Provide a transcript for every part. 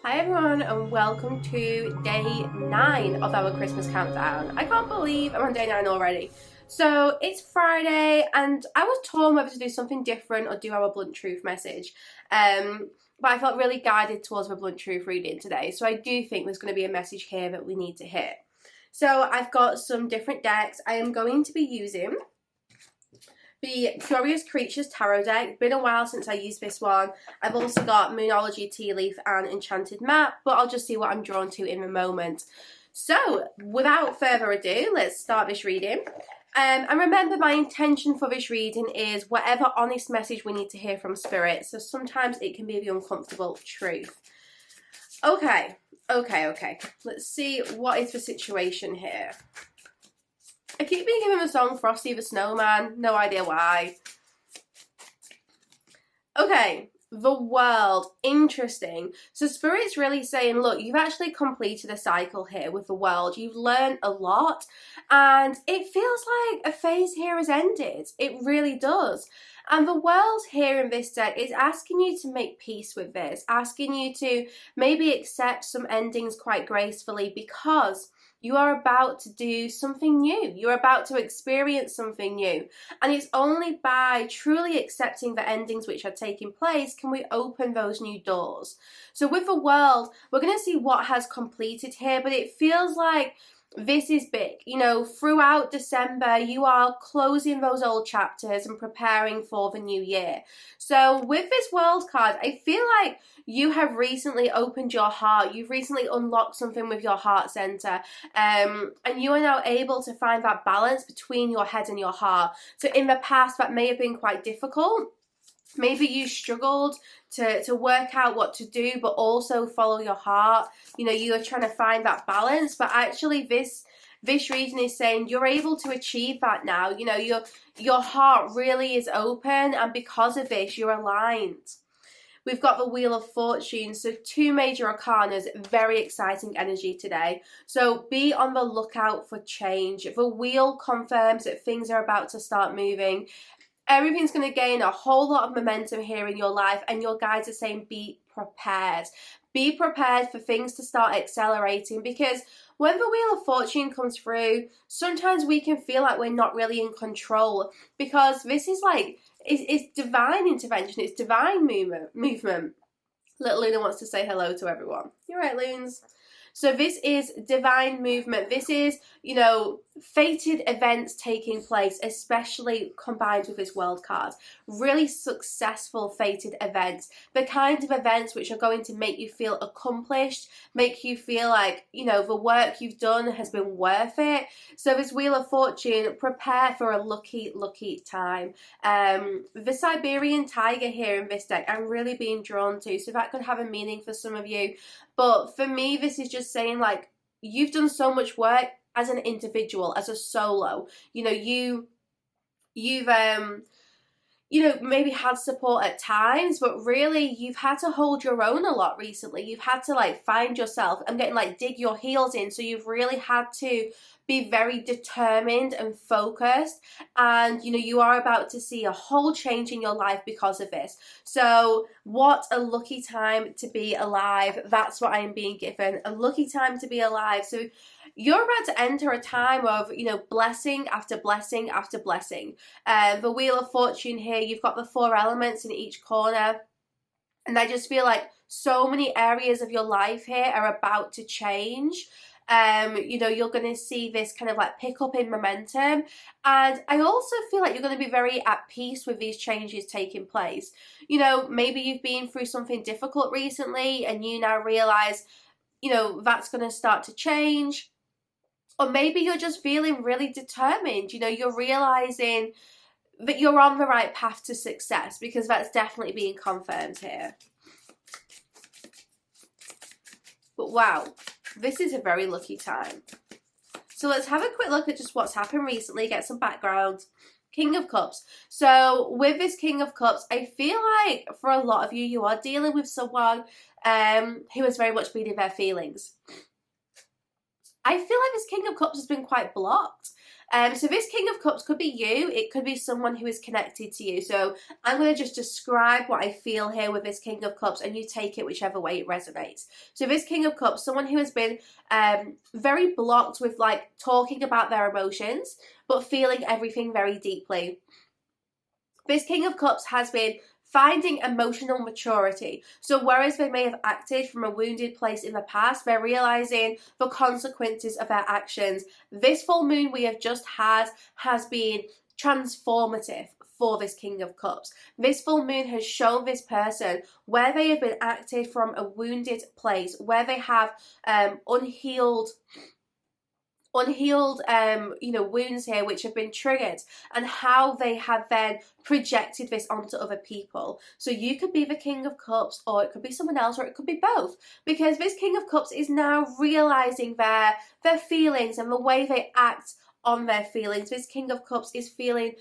Hi everyone and welcome to day 9 of our Christmas countdown. I can't believe I'm on day 9 already. So it's Friday and I was torn whether to do something different or do our blunt truth message. But I felt really guided towards my blunt truth reading today. So I do think there's going to be a message here that we need to hit. So I've got some different decks. I am going to be using the Curious Creatures Tarot deck. Been a while since I used this one. I've also got Moonology Tea Leaf and Enchanted Map, but I'll just see what I'm drawn to in a moment. So, without further ado, let's start this reading. And remember, my intention for this reading is whatever honest message we need to hear from Spirit. So sometimes it can be the uncomfortable truth. Okay. Let's see what is the situation here. I keep being given the song Frosty the Snowman, no idea why. Okay, the world, interesting. So Spirit's really saying, look, you've actually completed a cycle here with the world. You've learned a lot and it feels like a phase here has ended. It really does. And the world here in this deck is asking you to make peace with this, asking you to maybe accept some endings quite gracefully because you are about to do something new. You're about to experience something new. And it's only by truly accepting the endings which are taking place can we open those new doors. So with the world, we're going to see what has completed here, but it feels like this is big. You know, throughout December, you are closing those old chapters and preparing for the new year. So with this world card, I feel like you have recently opened your heart. You've recently unlocked something with your heart center. And you are now able to find that balance between your head and your heart. So in the past, that may have been quite difficult. Maybe you struggled to work out what to do, but also follow your heart. You know, you are trying to find that balance, but actually this reading is saying you're able to achieve that now. You know, your heart really is open, and because of this, you're aligned. We've got the Wheel of Fortune, so 2 major arcanas, very exciting energy today. So be on the lookout for change. The wheel confirms that things are about to start moving. Everything's going to gain a whole lot of momentum here in your life, and your guides are saying be prepared. Be prepared for things to start accelerating, because when the Wheel of Fortune comes through, sometimes we can feel like we're not really in control, because this is like, it's divine intervention, it's divine movement. Little Luna wants to say hello to everyone. You're right, Loons. So this is divine movement. This is, you know, fated events taking place, especially combined with this world card. Really successful fated events. The kind of events which are going to make you feel accomplished, make you feel like, you know, the work you've done has been worth it. So this Wheel of Fortune, prepare for a lucky, lucky time. The Siberian tiger here in this deck, I'm really being drawn to. So that could have a meaning for some of you. But for me, this is just saying, like, you've done so much work as an individual, as a solo. You know, you've you know, maybe had support at times, but really you've had to hold your own a lot recently. You've had to like find yourself and getting like dig your heels in. So you've really had to be very determined and focused, and you know, you are about to see a whole change in your life because of this. So what a lucky time to be alive. That's what I am being given, a lucky time to be alive. So you're about to enter a time of, you know, blessing after blessing after blessing. The Wheel of Fortune here, you've got the 4 elements in each corner, and I just feel like so many areas of your life here are about to change. You know, you're going to see this kind of like pick up in momentum, and I also feel like you're going to be very at peace with these changes taking place. You know, maybe you've been through something difficult recently and you now realize, you know, that's going to start to change. Or maybe you're just feeling really determined. You know, you're realizing that you're on the right path to success, because that's definitely being confirmed here. But wow, this is a very lucky time. So let's have a quick look at just what's happened recently, get some background. King of Cups. So with this King of Cups, I feel like for a lot of you, you are dealing with someone who has very much been in their feelings. I feel like this King of Cups has been quite blocked. So this King of Cups could be you. It could be someone who is connected to you. So I'm going to just describe what I feel here with this King of Cups, and you take it whichever way it resonates. So this King of Cups, someone who has been very blocked with like talking about their emotions, but feeling everything very deeply. This King of Cups has been finding emotional maturity. So whereas they may have acted from a wounded place in the past, they're realizing the consequences of their actions. This full moon we have just had has been transformative for this King of Cups. This full moon has shown this person where they have been acted from a wounded place, where they have unhealed wounds here which have been triggered, and how they have then projected this onto other people. So you could be the King of Cups, or it could be someone else, or it could be both, because this King of Cups is now realizing their feelings and the way they act on their feelings. This King of Cups is feeling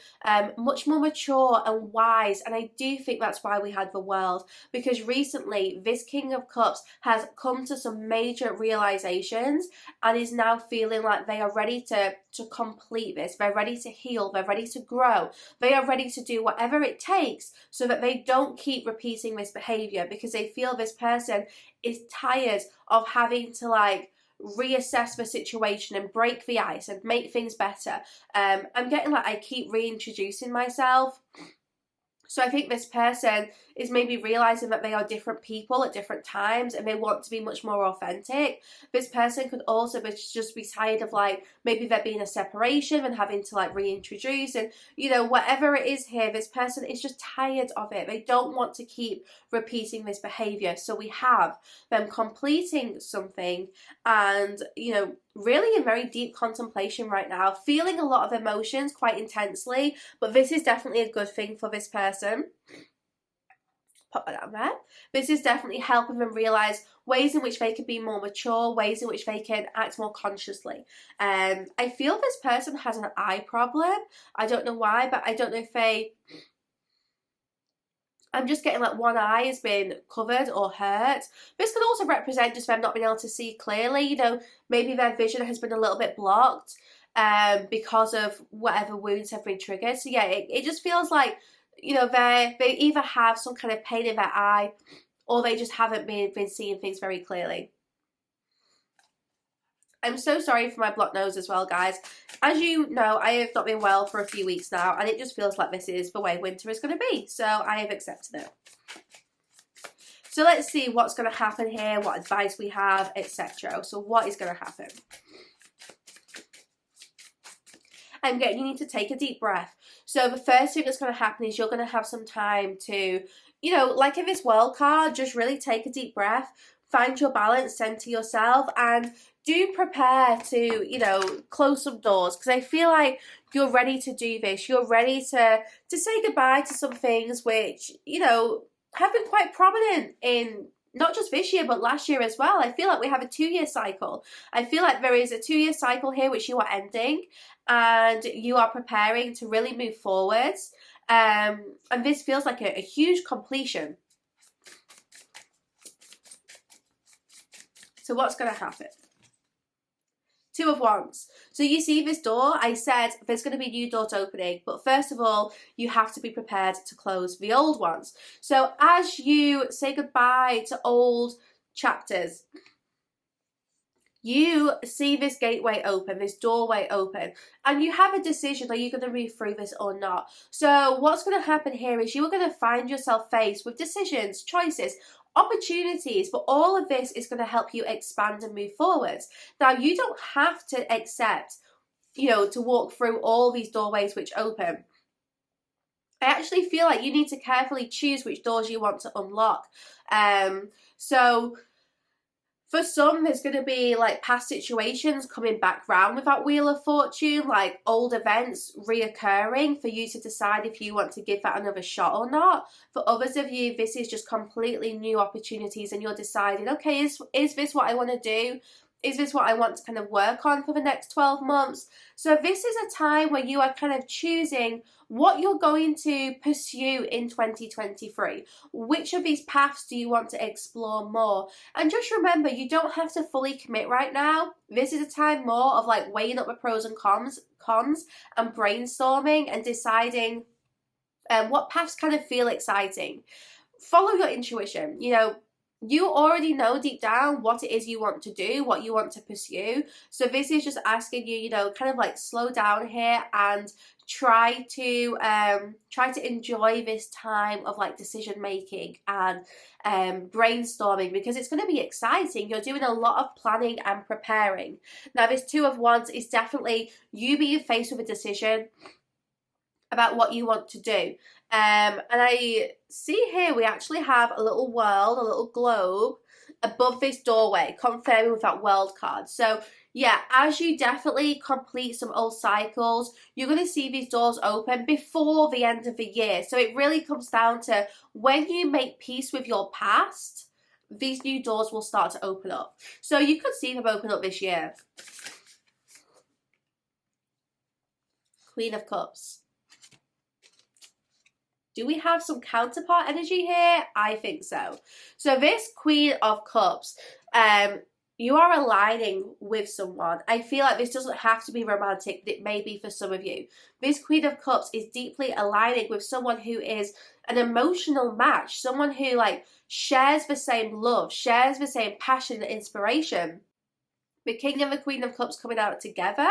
much more mature and wise, and I do think that's why we had the World, because recently this King of Cups has come to some major realizations and is now feeling like they are ready to complete this. They're ready to heal, they're ready to grow, they are ready to do whatever it takes so that they don't keep repeating this behavior, because they feel this person is tired of having to like reassess the situation and break the ice and make things better. I'm getting like I keep reintroducing myself. So I think this person is maybe realizing that they are different people at different times and they want to be much more authentic. This person could also just be tired of like maybe there being a separation and having to like reintroduce, and whatever it is here, this person is just tired of it. They don't want to keep repeating this behavior. So we have them completing something and really in very deep contemplation right now, feeling a lot of emotions quite intensely, but this is definitely a good thing for this person. Pop that down there. This is definitely helping them realize ways in which they can be more mature, ways in which they can act more consciously. I feel this person has an eye problem. I don't know why, but I don't know if I'm just getting like one eye has been covered or hurt. This could also represent just them not being able to see clearly. Maybe their vision has been a little bit blocked because of whatever wounds have been triggered. So yeah, it just feels like, they either have some kind of pain in their eye, or they just haven't been seeing things very clearly. I'm so sorry for my blocked nose as well, guys. As you know, I have not been well for a few weeks now, and it just feels like this is the way winter is going to be. So I have accepted it. So let's see what's going to happen here, what advice we have, etc. So what is going to happen? I'm getting you need to take a deep breath. So the first thing that's going to happen is you're going to have some time to, like in this World card, just really take a deep breath, find your balance, center yourself, and do prepare to, close some doors, because I feel like you're ready to do this. You're ready to say goodbye to some things which, have been quite prominent in not just this year, but last year as well. I feel like we have a 2-year cycle. I feel like there is a 2-year cycle here which you are ending, and you are preparing to really move forwards. And this feels like a huge completion. So what's going to happen? 2 of Wands. So you see this door, I said there's going to be new doors opening, but first of all, you have to be prepared to close the old ones. So as you say goodbye to old chapters, you see this gateway open, this doorway open, and you have a decision, are you going to move through this or not? So what's going to happen here is you are going to find yourself faced with decisions, choices, opportunities, but all of this is going to help you expand and move forwards. Now, you don't have to accept, to walk through all these doorways which open. I actually feel like you need to carefully choose which doors you want to unlock. So for some, there's going to be like past situations coming back round with that Wheel of Fortune, like old events reoccurring for you to decide if you want to give that another shot or not. For others of you, this is just completely new opportunities and you're deciding, okay, is this what I want to do? Is this what I want to kind of work on for the next 12 months? So this is a time where you are kind of choosing what you're going to pursue in 2023. Which of these paths do you want to explore more? And just remember, you don't have to fully commit right now. This is a time more of like weighing up the pros and cons and brainstorming and deciding what paths kind of feel exciting. Follow your intuition. You know, you already know deep down what it is you want to do, what you want to pursue. So this is just asking you, you know, kind of like slow down here and try to enjoy this time of like decision making and brainstorming, because it's going to be exciting. You're doing a lot of planning and preparing. Now, this Two of Wands is definitely you being faced with a decision about what you want to do. And I see here we actually have a little world, a little globe above this doorway, confirming with that world card. So yeah, as you definitely complete some old cycles, you're going to see these doors open before the end of the year. So it really comes down to when you make peace with your past, these new doors will start to open up. So you could see them open up this year. Queen of Cups. Do we have some counterpart energy here? I think so. So this Queen of Cups, you are aligning with someone. I feel like this doesn't have to be romantic, but it may be for some of you. This Queen of Cups is deeply aligning with someone who is an emotional match, someone who like shares the same love, shares the same passion and inspiration. The King and the Queen of Cups coming out together,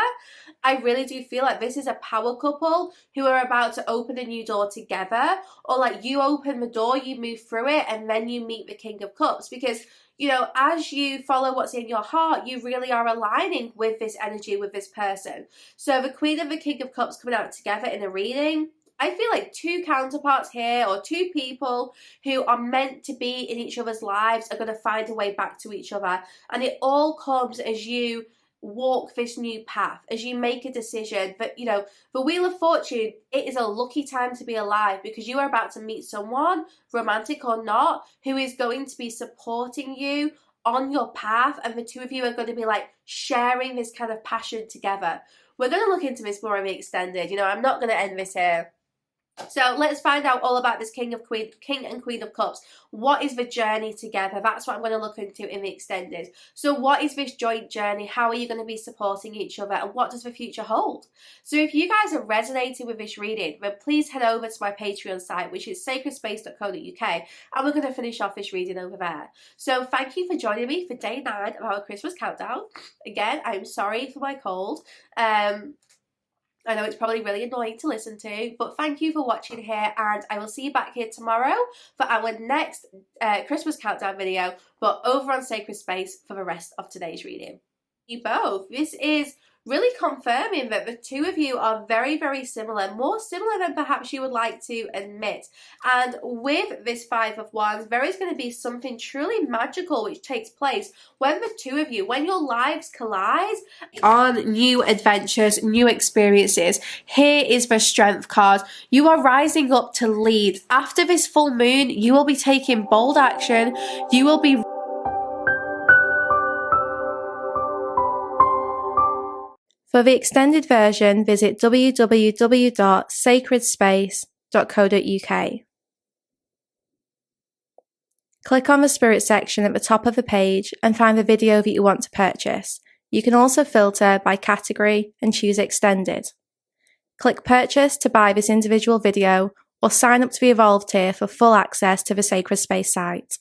I really do feel like this is a power couple who are about to open a new door together, or like you open the door, you move through it, and then you meet the King of Cups, because you know, as you follow what's in your heart, you really are aligning with this energy, with this person. So the Queen and the King of Cups coming out together in a reading, I feel like two counterparts here, or two people who are meant to be in each other's lives, are going to find a way back to each other. And it all comes as you walk this new path, as you make a decision. But you know, the Wheel of Fortune, it is a lucky time to be alive, because you are about to meet someone, romantic or not, who is going to be supporting you on your path, and the two of you are going to be like sharing this kind of passion together. We're going to look into this more in the extended. You know, I'm not going to end this here. So let's find out all about this King and Queen of Cups. What is the journey together? That's what I'm going to look into in the extended. So what is this joint journey? How are you going to be supporting each other? And what does the future hold? So if you guys have resonated with this reading, then please head over to my Patreon site, which is sacredspace.co.uk. And we're going to finish off this reading over there. So thank you for joining me for day 9 of our Christmas countdown. Again, I'm sorry for my cold. I know it's probably really annoying to listen to, but thank you for watching here, and I will see you back here tomorrow for our next Christmas countdown video, but over on Sacred Space for the rest of today's reading. You both. This is really confirming that the two of you are very, very similar, more similar than perhaps you would like to admit. And with this Five of Wands, there is going to be something truly magical which takes place when the two of you, when your lives collide on new adventures, new experiences. Here is the Strength card. You are rising up to lead. After this full moon, you will be taking bold action. You will be For the extended version, visit www.sacredspace.co.uk. Click on the Spirit section at the top of the page and find the video that you want to purchase. You can also filter by category and choose Extended. Click Purchase to buy this individual video, or sign up to the Evolved tier for full access to the Sacred Space site.